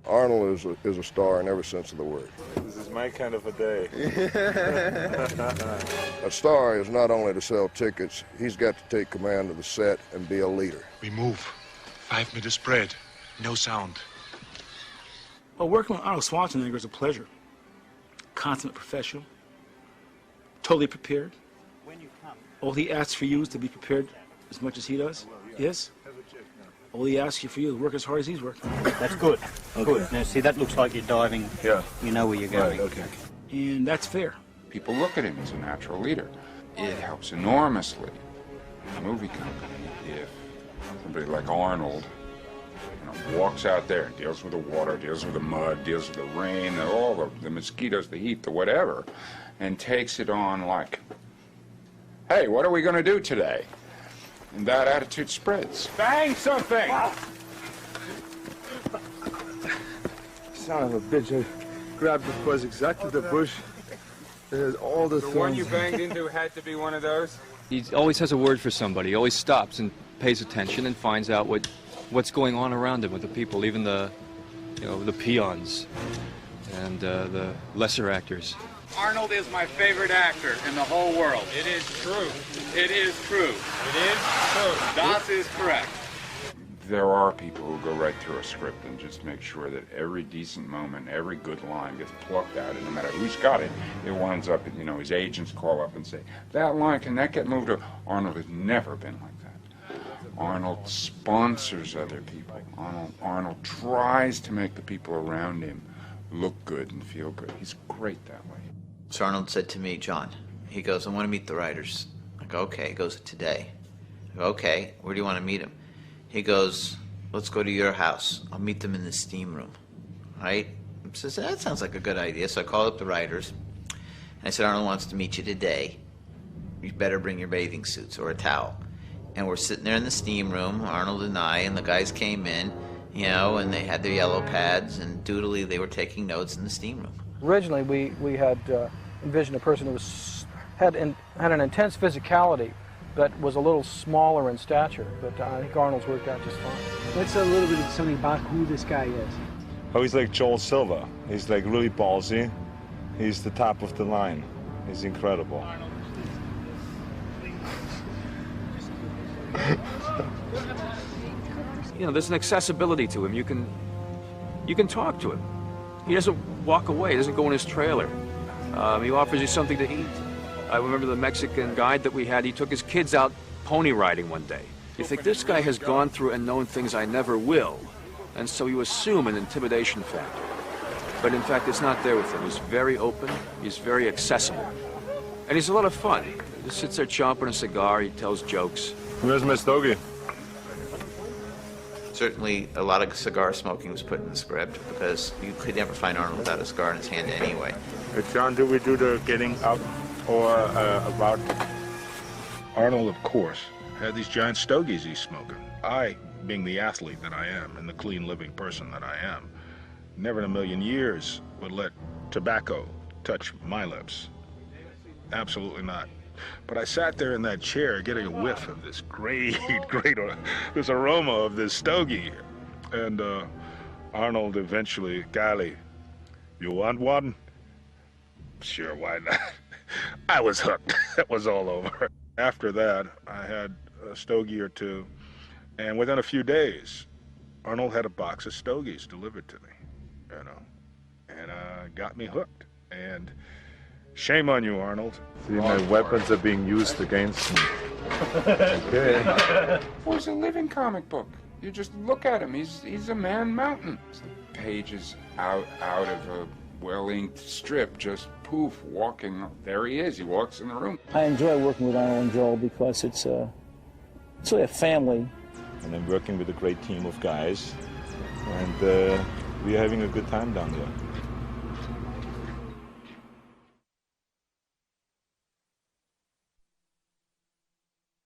Arnold is a star in every sense of the word. This is my kind of a day. A star is not only to sell tickets, he's got to take command of the set and be a leader. We move. 5-meter spread. No sound. Well, working with Arnold Schwarzenegger is a pleasure. Consummate professional. Totally prepared. All he asks for you is to be prepared as much as he does. Yes? All he asks you for you is work as hard as he's working. That's good. Okay. Good. Now, see, that looks like you're diving. Yeah. You know where you're going. Right, okay. And that's fair. People look at him as a natural leader. It helps enormously the movie company if somebody like Arnold walks out there and deals with the water, deals with the mud, deals with the rain, all the mosquitoes, the heat, the whatever, and takes it on like, hey, what are we going to do today? And that attitude spreads. Bang something! Son of a bitch, I grabbed the buzz exactly the bush. There's all the thorns. The one you banged into had to be one of those? He always has a word for somebody. He always stops and pays attention and finds out what's going on around him with the people, even the peons and the lesser actors. Arnold is my favorite actor in the whole world. It is true. It is true. It is true. Das is correct. There are people who go right through a script and just make sure that every decent moment, every good line gets plucked out, and no matter who's got it, it winds up, his agents call up and say, that line, can that get moved? Arnold has never been like that. Arnold sponsors other people. Arnold tries to make the people around him look good and feel good. He's great that way. So Arnold said to me, John, he goes, I want to meet the writers. I go, okay. He goes, today. I go, okay, where do you want to meet them? He goes, let's go to your house. I'll meet them in the steam room, right? I says, that sounds like a good idea. So I called up the writers. And I said, Arnold wants to meet you today. You better bring your bathing suits or a towel. And we're sitting there in the steam room, Arnold and I, and the guys came in, and they had their yellow pads, and doodly, they were taking notes in the steam room. Originally, we had envisioned a person who had an intense physicality, but was a little smaller in stature. But I think Arnold's worked out just fine. What's a little bit of something about who this guy is? Oh, he's like Joel Silva. He's like really ballsy. He's the top of the line. He's incredible. There's an accessibility to him. You can talk to him. He doesn't walk away. He doesn't go in his trailer. He offers you something to eat. I remember the Mexican guide that we had. He took his kids out pony riding one day. You think, this guy has gone through and known things I never will. And so you assume an intimidation factor. But in fact, it's not there with him. He's very open. He's very accessible. And he's a lot of fun. He just sits there chomping a cigar. He tells jokes. Where's my stogie? Certainly, a lot of cigar smoking was put in the script because you could never find Arnold without a cigar in his hand anyway. John, do we do the getting up or about? Arnold, of course, had these giant stogies he's smoking. I, being the athlete that I am and the clean living person that I am, never in a million years would let tobacco touch my lips. Absolutely not. But I sat there in that chair getting a whiff of this great this aroma of this stogie. And Arnold eventually, golly, you want one? Sure, why not? I was hooked. That was all over. After that, I had a stogie or two, and within a few days, Arnold had a box of stogies delivered to me, and got me hooked. And shame on you, Arnold. See, my weapons are being used against me. Okay. Well, he's a living comic book. You just look at him. He's a man mountain. The pages out of a well-inked strip, just poof, walking. There he is. He walks in the room. I enjoy working with Arnold and Joel because it's really a family. And I'm working with a great team of guys, and we're having a good time down there.